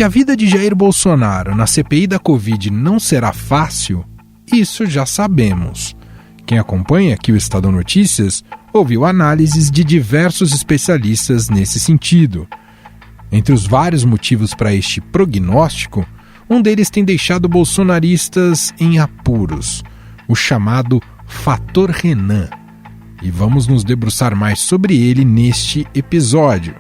Que a vida de Jair Bolsonaro na CPI da Covid não será fácil, isso já sabemos. Quem acompanha aqui o Estadão Notícias ouviu análises de diversos especialistas nesse sentido. Entre os vários motivos para este prognóstico, um deles tem deixado bolsonaristas em apuros, o chamado Fator Renan. E vamos nos debruçar mais sobre ele neste episódio.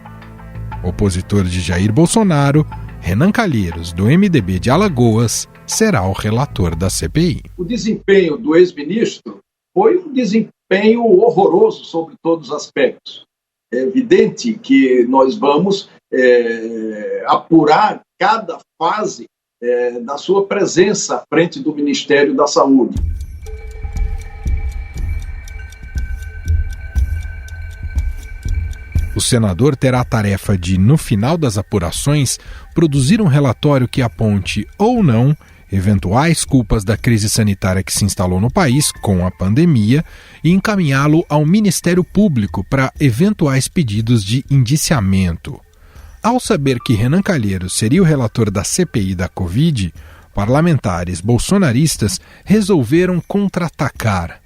Opositor de Jair Bolsonaro, Renan Calheiros, do MDB de Alagoas, será o relator da CPI. O desempenho do ex-ministro foi um desempenho horroroso sobre todos os aspectos. É evidente que nós vamos apurar cada fase da sua presença à frente do Ministério da Saúde. O senador terá a tarefa de, no final das apurações, produzir um relatório que aponte ou não eventuais culpas da crise sanitária que se instalou no país com a pandemia e encaminhá-lo ao Ministério Público para eventuais pedidos de indiciamento. Ao saber que Renan Calheiros seria o relator da CPI da Covid, parlamentares bolsonaristas resolveram contra-atacar.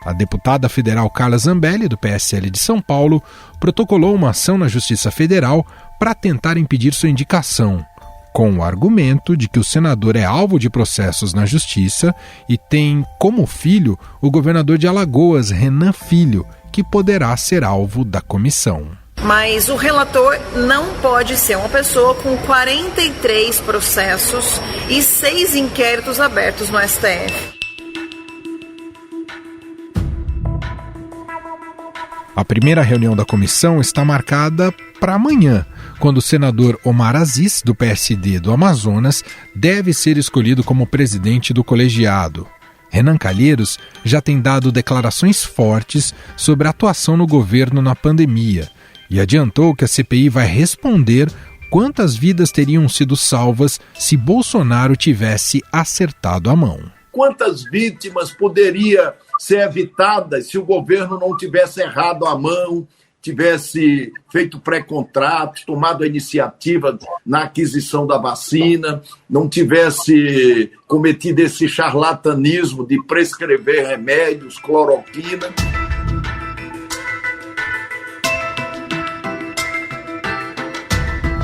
A deputada federal Carla Zambelli, do PSL de São Paulo, protocolou uma ação na Justiça Federal para tentar impedir sua indicação, com o argumento de que o senador é alvo de processos na Justiça e tem como filho o governador de Alagoas, Renan Filho, que poderá ser alvo da comissão. Mas o relator não pode ser uma pessoa com 43 processos e 6 inquéritos abertos no STF. A primeira reunião da comissão está marcada para amanhã, quando o senador Omar Aziz, do PSD do Amazonas, deve ser escolhido como presidente do colegiado. Renan Calheiros já tem dado declarações fortes sobre a atuação no governo na pandemia e adiantou que a CPI vai responder quantas vidas teriam sido salvas se Bolsonaro tivesse acertado a mão. Quantas vítimas poderia ser evitadas se o governo não tivesse errado a mão, tivesse feito pré-contratos, tomado a iniciativa na aquisição da vacina, não tivesse cometido esse charlatanismo de prescrever remédios, cloroquina.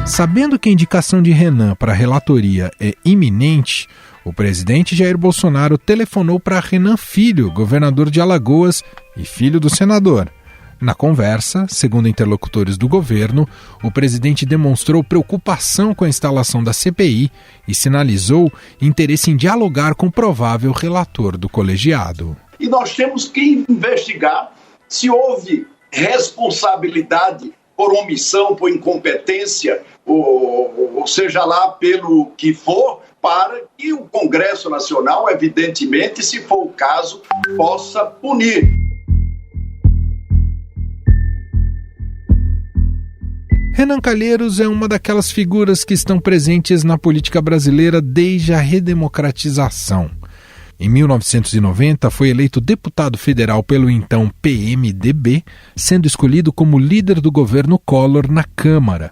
Sabendo que a indicação de Renan para a relatoria é iminente, o presidente Jair Bolsonaro telefonou para Renan Filho, governador de Alagoas e filho do senador. Na conversa, segundo interlocutores do governo, o presidente demonstrou preocupação com a instalação da CPI e sinalizou interesse em dialogar com o provável relator do colegiado. E nós temos que investigar se houve responsabilidade por omissão, por incompetência, ou seja lá pelo que for, para que o Congresso Nacional, evidentemente, se for o caso, possa punir. Renan Calheiros é uma daquelas figuras que estão presentes na política brasileira desde a redemocratização. Em 1990, foi eleito deputado federal pelo então PMDB, sendo escolhido como líder do governo Collor na Câmara.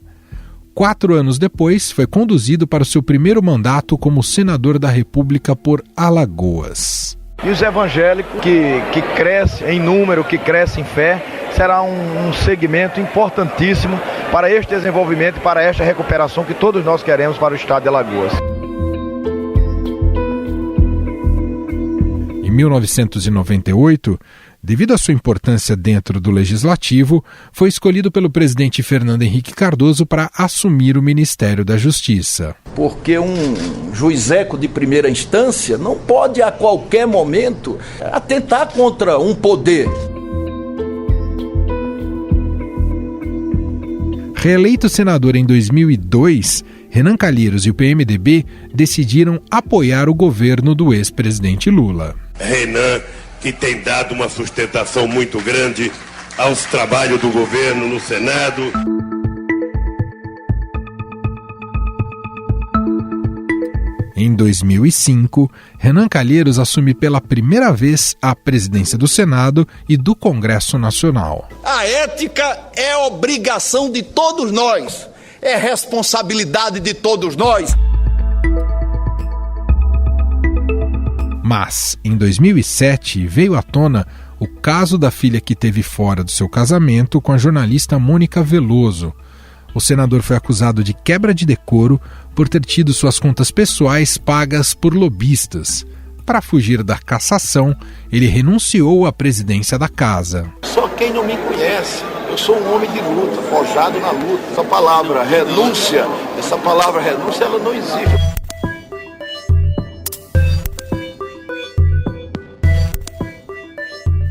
4 anos depois, foi conduzido para o seu primeiro mandato como senador da República por Alagoas. E os evangélicos, que cresce em número, que cresce em fé, será um segmento importantíssimo para este desenvolvimento, para esta recuperação que todos nós queremos para o estado de Alagoas. Em 1998, devido à sua importância dentro do Legislativo, foi escolhido pelo presidente Fernando Henrique Cardoso para assumir o Ministério da Justiça. Porque um juizeco de primeira instância não pode a qualquer momento atentar contra um poder. Reeleito senador em 2002, Renan Calheiros e o PMDB decidiram apoiar o governo do ex-presidente Lula. Renan, que tem dado uma sustentação muito grande aos trabalhos do governo no Senado. Em 2005, Renan Calheiros assume pela primeira vez a presidência do Senado e do Congresso Nacional. A ética é obrigação de todos nós. é responsabilidade de todos nós. Mas, em 2007, veio à tona o caso da filha que teve fora do seu casamento com a jornalista Mônica Veloso. O senador foi acusado de quebra de decoro por ter tido suas contas pessoais pagas por lobistas. Para fugir da cassação, ele renunciou à presidência da casa. Só quem não me conhece, eu sou um homem de luta, forjado na luta. Essa palavra renúncia, ela não existe.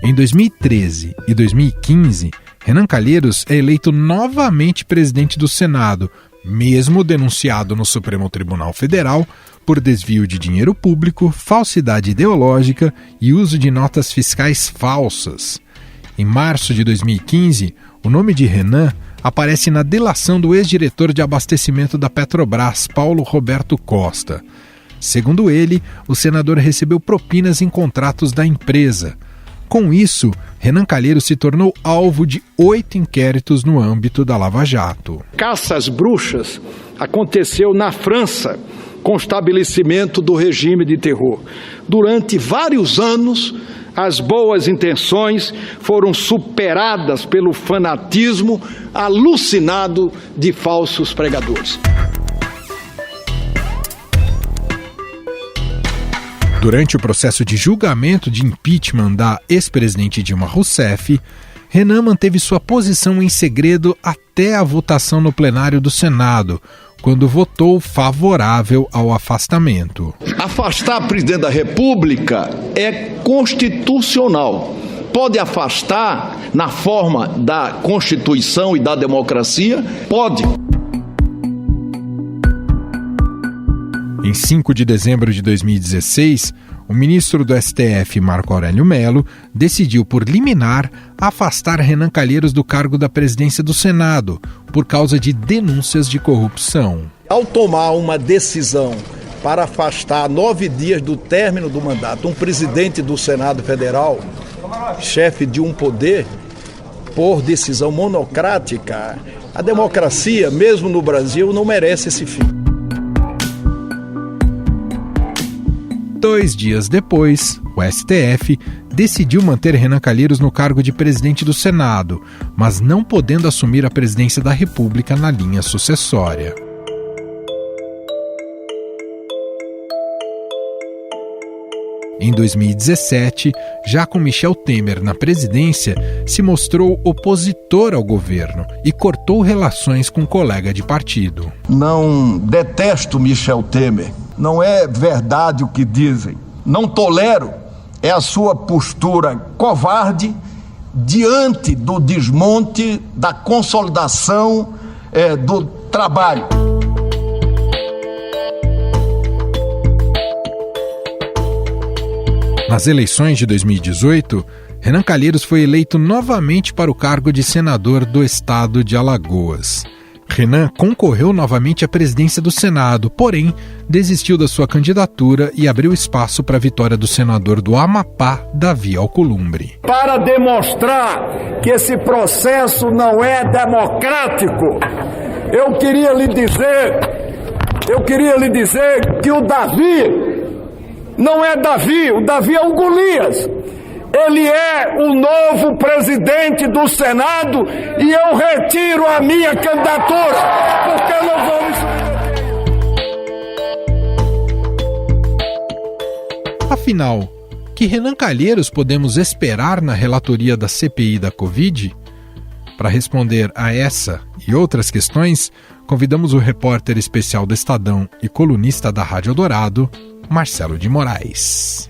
Em 2013 e 2015, Renan Calheiros é eleito novamente presidente do Senado, mesmo denunciado no Supremo Tribunal Federal por desvio de dinheiro público, falsidade ideológica e uso de notas fiscais falsas. Em março de 2015, o nome de Renan aparece na delação do ex-diretor de abastecimento da Petrobras, Paulo Roberto Costa. Segundo ele, o senador recebeu propinas em contratos da empresa. Com isso, Renan Calheiros se tornou alvo de 8 inquéritos no âmbito da Lava Jato. Caça às bruxas aconteceu na França, com o estabelecimento do regime de terror. Durante vários anos, as boas intenções foram superadas pelo fanatismo alucinado de falsos pregadores. Durante o processo de julgamento de impeachment da ex-presidente Dilma Rousseff, Renan manteve sua posição em segredo até a votação no plenário do Senado, quando votou favorável ao afastamento. Afastar a presidente da República é constitucional. Pode afastar na forma da Constituição e da democracia? Pode. Em 5 de dezembro de 2016, o ministro do STF, Marco Aurélio Mello, decidiu por liminar afastar Renan Calheiros do cargo da presidência do Senado, por causa de denúncias de corrupção. Ao tomar uma decisão para afastar 9 dias do término do mandato um presidente do Senado Federal, chefe de um poder, por decisão monocrática, a democracia, mesmo no Brasil, não merece esse fim. 2 dias depois, o STF decidiu manter Renan Calheiros no cargo de presidente do Senado, mas não podendo assumir a presidência da República na linha sucessória. Em 2017, já com Michel Temer na presidência, se mostrou opositor ao governo e cortou relações com um colega de partido. Não detesto Michel Temer, não é verdade o que dizem. Não tolero é a sua postura covarde diante do desmonte da consolidação do trabalho. Nas eleições de 2018, Renan Calheiros foi eleito novamente para o cargo de senador do estado de Alagoas. Renan concorreu novamente à presidência do Senado, porém desistiu da sua candidatura e abriu espaço para a vitória do senador do Amapá, Davi Alcolumbre. Para demonstrar que esse processo não é democrático, eu queria lhe dizer que o Davi não é Davi, o Davi é o Golias. Ele é o novo presidente do Senado e eu retiro a minha candidatura, porque eu não vou me submeter. Afinal, que Renan Calheiros podemos esperar na relatoria da CPI da Covid? Para responder a essa e outras questões, convidamos o repórter especial do Estadão e colunista da Rádio Eldorado, Marcelo de Moraes.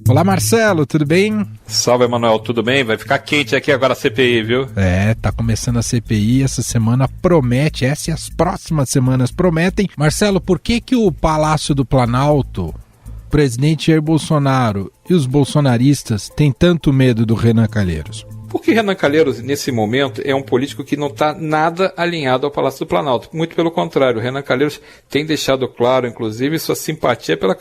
Olá, Marcelo, tudo bem? Salve, Emanuel, tudo bem? Vai ficar quente aqui agora a CPI, viu? Tá começando a CPI, essa semana promete, essa e as próximas semanas prometem. Marcelo, por que o Palácio do Planalto, o presidente Jair Bolsonaro e os bolsonaristas têm tanto medo do Renan Calheiros? Porque Renan Calheiros, nesse momento, é um político que não está nada alinhado ao Palácio do Planalto. Muito pelo contrário, Renan Calheiros tem deixado claro, inclusive, sua simpatia pela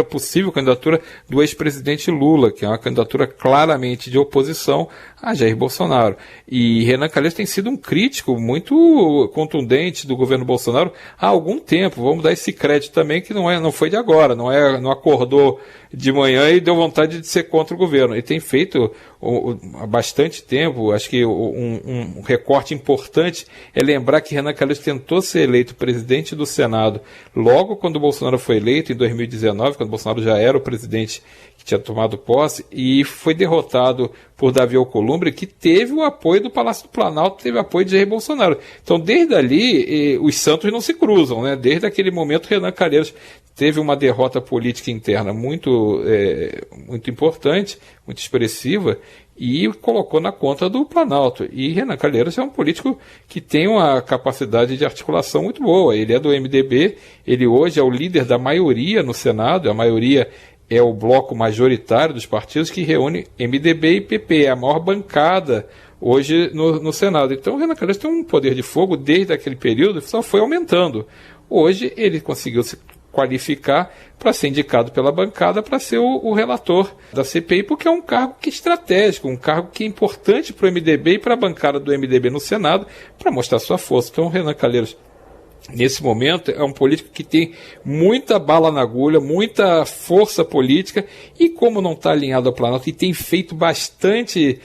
possível candidatura do ex-presidente Lula, que é uma candidatura claramente de oposição a Jair Bolsonaro. E Renan Calheiros tem sido um crítico muito contundente do governo Bolsonaro há algum tempo. Vamos dar esse crédito também, que não foi de agora, não acordou de manhã e deu vontade de ser contra o governo. Ele tem feito há bastante tempo. Acho que um recorte importante é lembrar que Renan Calheiros tentou ser eleito presidente do Senado logo quando o Bolsonaro foi eleito, em 2019, quando o Bolsonaro já era o presidente que tinha tomado posse, e foi derrotado por Davi Alcolumbre, que teve o apoio do Palácio do Planalto, teve o apoio de Jair Bolsonaro. Então, desde ali, os santos não se cruzam, né? Desde aquele momento, Renan Calheiros teve uma derrota política interna muito importante, muito expressiva, e colocou na conta do Planalto. E Renan Calheiros é um político que tem uma capacidade de articulação muito boa. Ele é do MDB, ele hoje é o líder da maioria no Senado, a maioria é o bloco majoritário dos partidos que reúne MDB e PP, é a maior bancada hoje no Senado. Então o Renan Calheiros tem um poder de fogo desde aquele período, só foi aumentando. Hoje ele conseguiu se qualificar para ser indicado pela bancada para ser o relator da CPI, porque é um cargo que é estratégico, um cargo que é importante para o MDB e para a bancada do MDB no Senado, para mostrar sua força. Então o Renan Calheiros, nesse momento, é um político que tem muita bala na agulha, muita força política, e como não está alinhado ao Planalto, e tem feito bastante,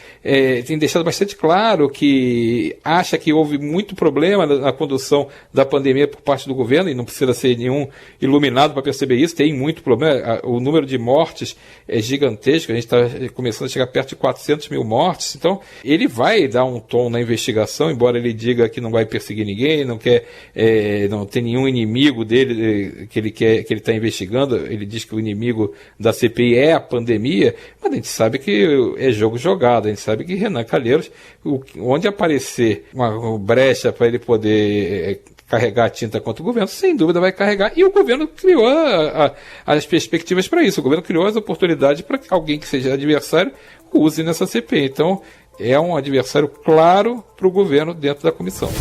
tem deixado bastante claro que acha que houve muito problema na condução da pandemia por parte do governo, e não precisa ser nenhum iluminado para perceber isso, tem muito problema, o número de mortes é gigantesco, a gente está começando a chegar perto de 400 mil mortes, então ele vai dar um tom na investigação, embora ele diga que não vai perseguir ninguém, não quer... não tem nenhum inimigo dele que ele está investigando. Ele diz que o inimigo da CPI é a pandemia, mas a gente sabe que é jogo jogado. A gente sabe que Renan Calheiros, onde aparecer uma brecha para ele poder carregar a tinta contra o governo, sem dúvida vai carregar, e o governo criou as perspectivas para isso. O governo criou as oportunidades para que alguém que seja adversário use nessa CPI. Então é um adversário claro para o governo dentro da comissão.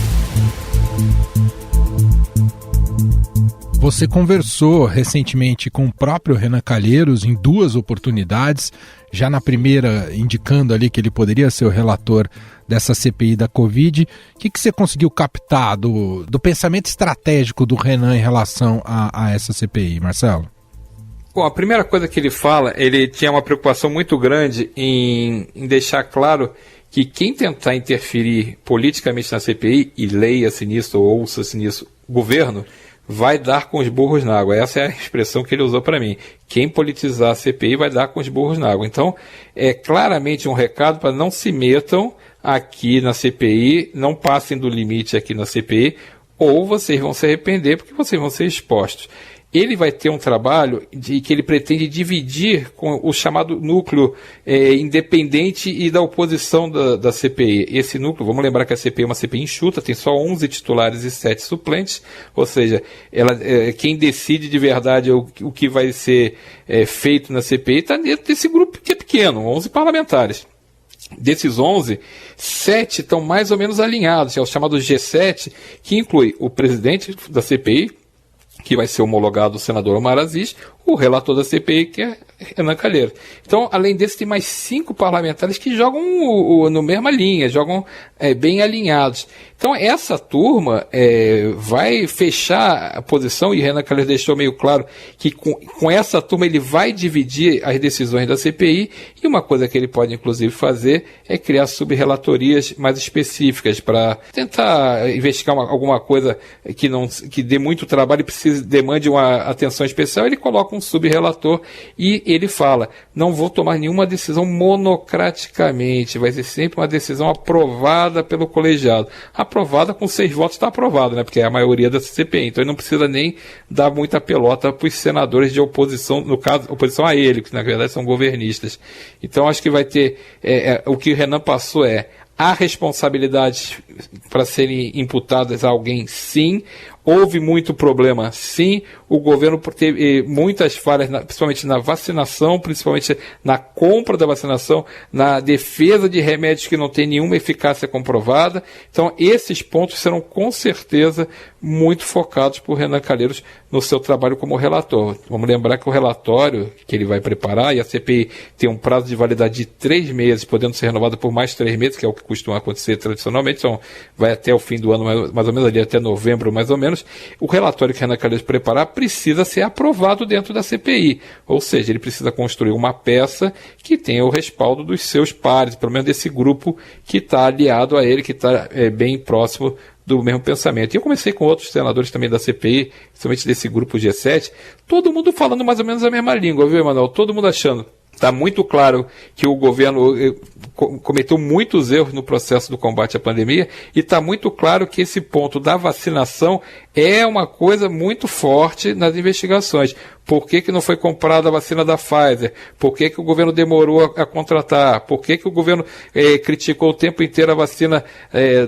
Você conversou recentemente com o próprio Renan Calheiros em 2 oportunidades, já na primeira indicando ali que ele poderia ser o relator dessa CPI da Covid. O que você conseguiu captar do pensamento estratégico do Renan em relação a essa CPI, Marcelo? Bom, a primeira coisa que ele fala, ele tinha uma preocupação muito grande em deixar claro que quem tentar interferir politicamente na CPI, e leia-se nisso ou ouça-se nisso, governo, vai dar com os burros na água. Essa é a expressão que ele usou para mim. Quem politizar a CPI vai dar com os burros na água. Então, é claramente um recado para não se metam aqui na CPI, não passem do limite aqui na CPI, ou vocês vão se arrepender porque vocês vão ser expostos. Ele vai ter um trabalho que ele pretende dividir com o chamado núcleo independente e da oposição da CPI. Esse núcleo, vamos lembrar que a CPI é uma CPI enxuta, tem só 11 titulares e 7 suplentes, ou seja, quem decide de verdade o que vai ser feito na CPI está dentro desse grupo que é pequeno, 11 parlamentares. Desses 11, 7 estão mais ou menos alinhados, é o chamado G7, que inclui o presidente da CPI, que vai ser homologado o senador Omar Aziz, o relator da CPI, que é Renan Calheiros. Então, além desse, tem mais 5 parlamentares que jogam na mesma linha, jogam bem alinhados. Então, essa turma vai fechar a posição, e Renan Calheiros deixou meio claro que com essa turma ele vai dividir as decisões da CPI, e uma coisa que ele pode, inclusive, fazer é criar subrelatorias mais específicas para tentar investigar alguma coisa que dê muito trabalho e demande uma atenção especial. Ele coloca um subrelator e ele fala: não vou tomar nenhuma decisão monocraticamente, vai ser sempre uma decisão aprovada pelo colegiado. Aprovada com 6 votos está aprovado, né? Porque é a maioria da CPI, então ele não precisa nem dar muita pelota para os senadores de oposição, no caso, oposição a ele, que na verdade são governistas. Então acho que vai ter, o que o Renan passou há responsabilidades para serem imputadas a alguém, sim. Houve muito problema, sim. O governo teve muitas falhas, principalmente na vacinação, principalmente na compra da vacinação, na defesa de remédios que não tem nenhuma eficácia comprovada. Então, esses pontos serão com certeza muito focados por Renan Calheiros no seu trabalho como relator. Vamos lembrar que o relatório que ele vai preparar, e a CPI tem um prazo de validade de 3 meses, podendo ser renovado por mais 3 meses, que é o que costuma acontecer tradicionalmente, então vai até o fim do ano, mais ou menos, ali até novembro, mais ou menos. O relatório que Renan Calheiros preparar precisa ser aprovado dentro da CPI, ou seja, ele precisa construir uma peça que tenha o respaldo dos seus pares, pelo menos desse grupo que está aliado a ele, que está bem próximo do mesmo pensamento. E eu comecei com outros senadores também da CPI, principalmente desse grupo G7, todo mundo falando mais ou menos a mesma língua, viu, Emanuel? Todo mundo achando. Está muito claro que o governo cometeu muitos erros no processo do combate à pandemia e está muito claro que esse ponto da vacinação é uma coisa muito forte nas investigações. Por que não foi comprada a vacina da Pfizer? Por que o governo demorou a contratar? Por que o governo criticou o tempo inteiro a vacina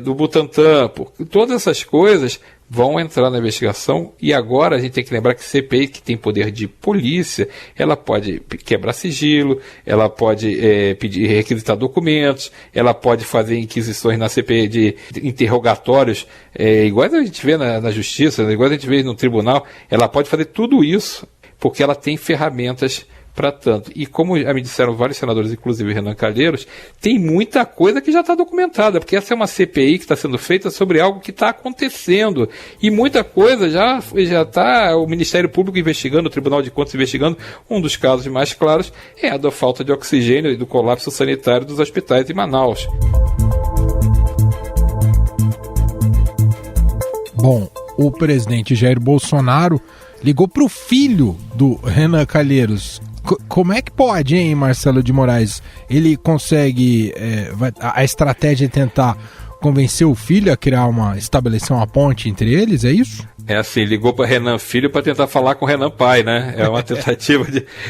do Butantan? Todas essas coisas vão entrar na investigação e agora a gente tem que lembrar que CPI, que tem poder de polícia, ela pode quebrar sigilo, ela pode pedir requisitar documentos, ela pode fazer inquisições na CPI de interrogatórios, igual a gente vê na justiça, igual a gente vê no tribunal, ela pode fazer tudo isso porque ela tem ferramentas para tanto. E como já me disseram vários senadores, inclusive Renan Calheiros, tem muita coisa que já está documentada, porque essa é uma CPI que está sendo feita sobre algo que está acontecendo. E muita coisa já está o Ministério Público investigando, o Tribunal de Contas investigando. Um dos casos mais claros é a da falta de oxigênio e do colapso sanitário dos hospitais em Manaus. Bom, o presidente Jair Bolsonaro ligou para o filho do Renan Calheiros. Como é que pode, hein, Marcelo de Moraes? Ele consegue, a estratégia é tentar convencer o filho a estabelecer uma ponte entre eles, é isso? É assim, ligou para Renan Filho para tentar falar com Renan Pai, né? É uma tentativa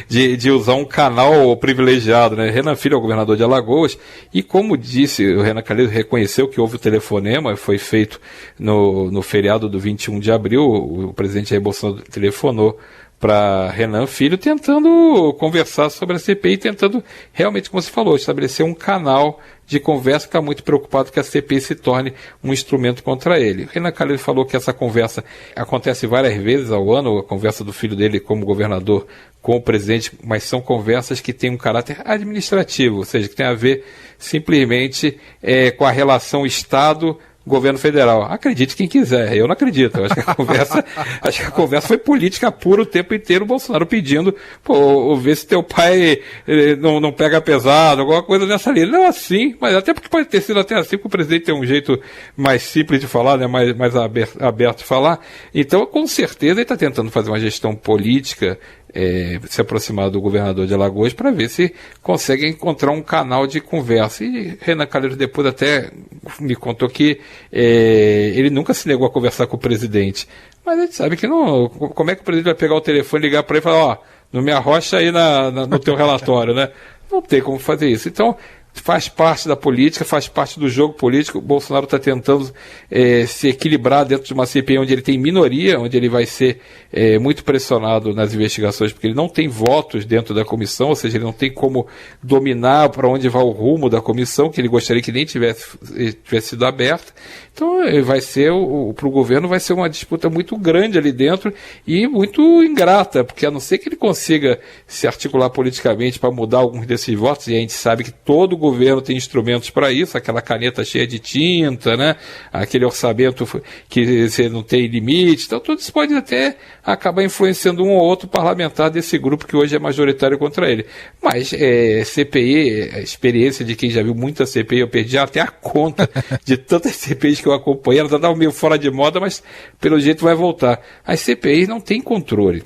de usar um canal privilegiado, né? Renan Filho é o governador de Alagoas e, como disse, o Renan Calheiros reconheceu que houve o telefonema, foi feito no feriado do 21 de abril, o presidente Jair Bolsonaro telefonou para Renan Filho, tentando conversar sobre a CPI, tentando realmente, como você falou, estabelecer um canal de conversa, que está muito preocupado que a CPI se torne um instrumento contra ele. O Renan Calheiros falou que essa conversa acontece várias vezes ao ano, a conversa do filho dele como governador com o presidente, mas são conversas que têm um caráter administrativo, ou seja, que tem a ver simplesmente com a relação Estado governo federal. Acredite quem quiser, eu não acredito. Eu acho que a conversa foi política pura o tempo inteiro, o Bolsonaro pedindo, ver se teu pai não pega pesado, alguma coisa nessa linha. Não assim, mas até porque pode ter sido até assim, porque o presidente tem um jeito mais simples de falar, né, mais aberto de falar. Então, com certeza, ele está tentando fazer uma gestão política, se aproximar do governador de Alagoas para ver se consegue encontrar um canal de conversa. E Renan Calheiros depois até me contou que ele nunca se negou a conversar com o presidente. Mas a gente sabe que não. Como é que o presidente vai pegar o telefone, ligar para ele e falar, não me arrocha aí no teu relatório, né? Não tem como fazer isso. Então, faz parte da política, faz parte do jogo político. O Bolsonaro está tentando se equilibrar dentro de uma CPI onde ele tem minoria, onde ele vai ser muito pressionado nas investigações, porque ele não tem votos dentro da comissão, ou seja, ele não tem como dominar para onde vai o rumo da comissão, que ele gostaria que nem tivesse sido aberta. Então, vai ser, para o governo, vai ser uma disputa muito grande ali dentro e muito ingrata, porque a não ser que ele consiga se articular politicamente para mudar alguns desses votos, e a gente sabe que todo o governo tem instrumentos para isso, aquela caneta cheia de tinta, né? Aquele orçamento que você não tem limite, então tudo isso pode até acabar influenciando um ou outro parlamentar desse grupo que hoje é majoritário contra ele. Mas CPI, a experiência de quem já viu muita CPI, eu perdi até a conta de tantas CPIs que eu acompanhei, ela estava meio fora de moda, mas pelo jeito vai voltar. As CPIs não têm controle.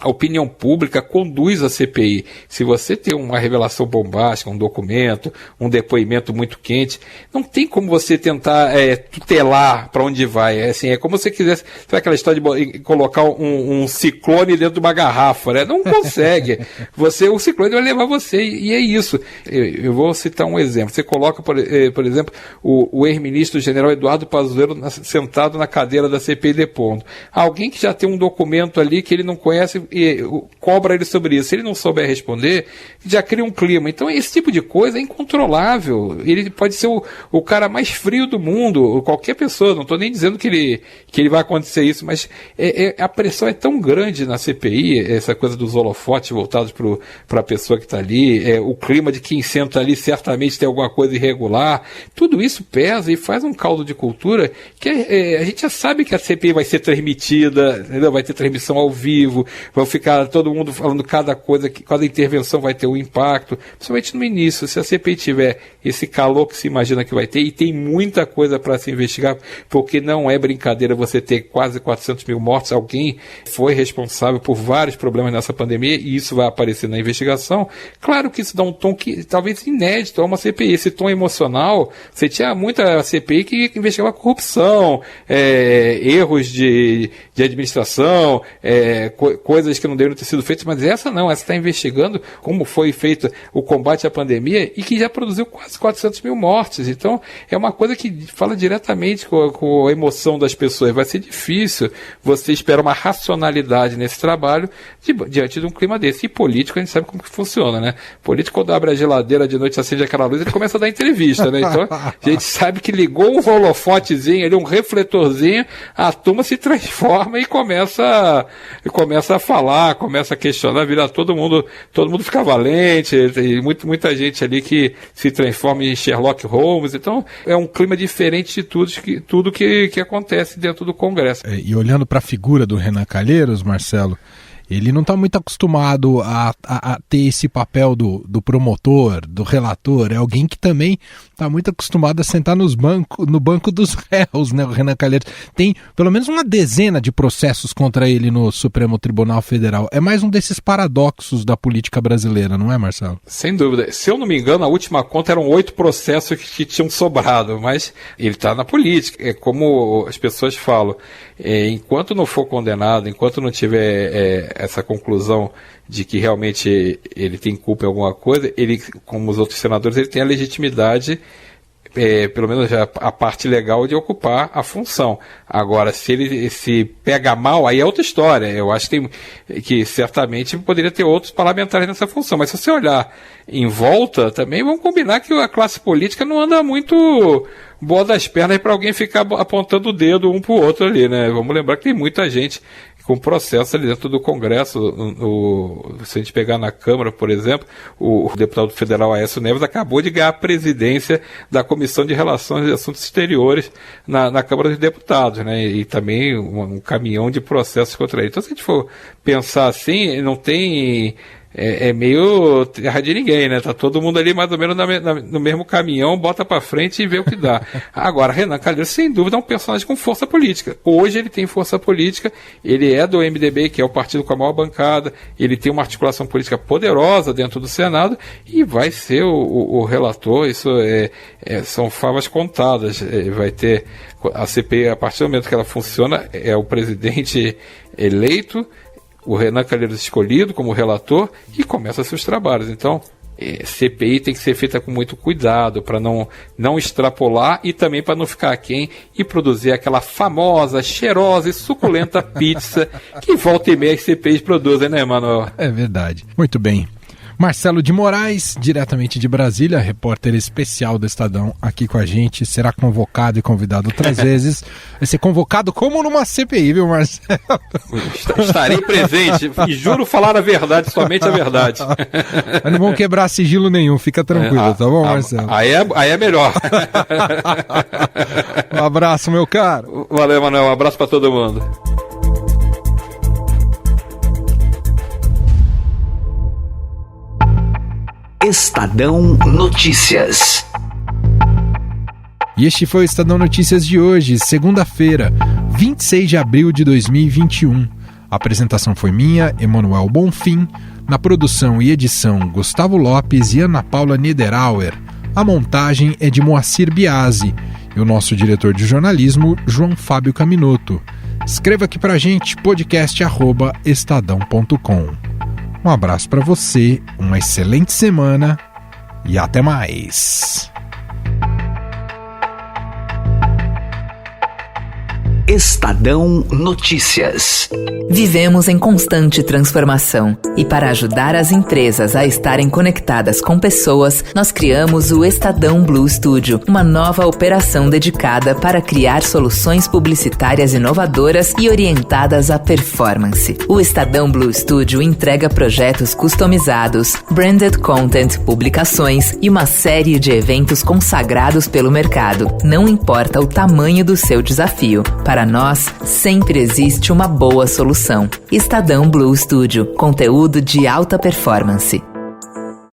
a opinião pública conduz a CPI. Se você tem uma revelação bombástica, um documento, um depoimento muito quente, não tem como você tentar tutelar para onde vai. É como se você quisesse, sabe aquela história de colocar um ciclone dentro de uma garrafa, né? Não consegue. O ciclone vai levar você, e é isso. Eu vou citar um exemplo. Você coloca, por exemplo, o ex-ministro general Eduardo Pazuello sentado na cadeira da CPI depondo. Alguém que já tem um documento ali que ele não conhece e cobra ele sobre isso. Se ele não souber responder, já cria um clima. Então esse tipo de coisa é incontrolável. Ele pode ser o cara mais frio do mundo, qualquer pessoa, não estou nem dizendo que ele vai acontecer isso, mas a pressão é tão grande na CPI, essa coisa dos holofotes voltados para a pessoa que está ali, o clima de quem senta ali certamente tem alguma coisa irregular, tudo isso pesa e faz um caldo de cultura que a gente já sabe que a CPI vai ser transmitida, entendeu? Vai ter transmissão ao vivo, vai ficar todo mundo falando cada coisa, cada intervenção vai ter um impacto, principalmente no início. Se a CPI tiver esse calor que se imagina que vai ter, e tem muita coisa para se investigar, porque não é brincadeira você ter quase 400 mil mortos, alguém foi responsável por vários problemas nessa pandemia, e isso vai aparecer na investigação. Claro que isso dá um tom que talvez inédito a uma CPI, esse tom emocional. Você tinha muita CPI que investigava corrupção, erros de administração, coisas que não deveriam ter sido feitas, mas essa não, essa está investigando como foi feito o combate à pandemia e que já produziu quase 400 mil mortes. Então é uma coisa que fala diretamente com a emoção das pessoas. Vai ser difícil você esperar uma racionalidade nesse trabalho diante de um clima desse. E político, a gente sabe como que funciona, né? Político, quando abre a geladeira de noite, acende aquela luz, ele começa a dar entrevista, né? Então a gente sabe que ligou um holofotezinho ali, um refletorzinho, a turma se transforma e começa a falar, começa a questionar, vira todo mundo fica valente, tem muita gente ali que se transforma em Sherlock Holmes. Então é um clima diferente de tudo que acontece dentro do Congresso. E olhando para a figura do Renan Calheiros, Marcelo, ele não está muito acostumado a ter esse papel do promotor, do relator. É alguém que também está muito acostumado a sentar no banco dos réus, né? O Renan Calheiros tem pelo menos uma dezena de processos contra ele no Supremo Tribunal Federal. É mais um desses paradoxos da política brasileira, não é, Marcelo? Sem dúvida. Se eu não me engano, a última conta eram 8 processos que tinham sobrado, mas ele está na política. É como as pessoas falam, enquanto não for condenado, enquanto não tiver essa conclusão de que realmente ele tem culpa em alguma coisa, ele, como os outros senadores, ele tem a legitimidade, pelo menos a parte legal, de ocupar a função. Agora, se ele se pega mal, aí é outra história. Eu acho que certamente poderia ter outros parlamentares nessa função. Mas se você olhar em volta, também vamos combinar que a classe política não anda muito boa das pernas para alguém ficar apontando o dedo um para o outro ali, né? Vamos lembrar que tem muita gente com processo ali dentro do Congresso. Se a gente pegar na Câmara, por exemplo, o deputado federal Aécio Neves acabou de ganhar a presidência da Comissão de Relações e Assuntos Exteriores na Câmara dos Deputados, né? E também um caminhão de processos contra ele. Então, se a gente for pensar assim, não tem... É meio terra de ninguém, né? Tá todo mundo ali mais ou menos no mesmo caminhão, bota pra frente e vê o que dá. Agora, Renan Calheiros, sem dúvida, é um personagem com força política. Hoje ele tem força política, ele é do MDB, que é o partido com a maior bancada, ele tem uma articulação política poderosa dentro do Senado e vai ser o relator. Isso são favas contadas. Vai ter a CPI, a partir do momento que ela funciona, é o presidente eleito, o Renan Calheiros escolhido como relator, e começa seus trabalhos. Então, CPI tem que ser feita com muito cuidado para não extrapolar e também para não ficar aquém e produzir aquela famosa, cheirosa e suculenta pizza que volta e meia as CPIs produzem, né, Manuel? É verdade. Muito bem. Marcelo de Moraes, diretamente de Brasília, repórter especial do Estadão, aqui com a gente. Será convocado e convidado outras vezes. Vai ser convocado como numa CPI, viu, Marcelo? Estarei presente e juro falar a verdade, somente a verdade. Mas não vão quebrar sigilo nenhum, fica tranquilo, tá bom, Marcelo? Aí é melhor. Um abraço, meu caro. Valeu, Manuel. Um abraço para todo mundo. Estadão Notícias. E este foi o Estadão Notícias de hoje, segunda-feira, 26 de abril de 2021. A apresentação foi minha, Emanuel Bonfim. Na produção e edição, Gustavo Lopes e Ana Paula Niederauer. A montagem é de Moacir Biasi e o nosso diretor de jornalismo, João Fábio Caminoto. Escreva aqui pra gente, podcast@estadão.com. Um abraço para você, uma excelente semana e até mais. Estadão Notícias. Vivemos em constante transformação e para ajudar as empresas a estarem conectadas com pessoas, nós criamos o Estadão Blue Studio, uma nova operação dedicada para criar soluções publicitárias inovadoras e orientadas à performance. O Estadão Blue Studio entrega projetos customizados, branded content, publicações e uma série de eventos consagrados pelo mercado. Não importa o tamanho do seu desafio, para nós, sempre existe uma boa solução. Estadão Blue Studio, conteúdo de alta performance.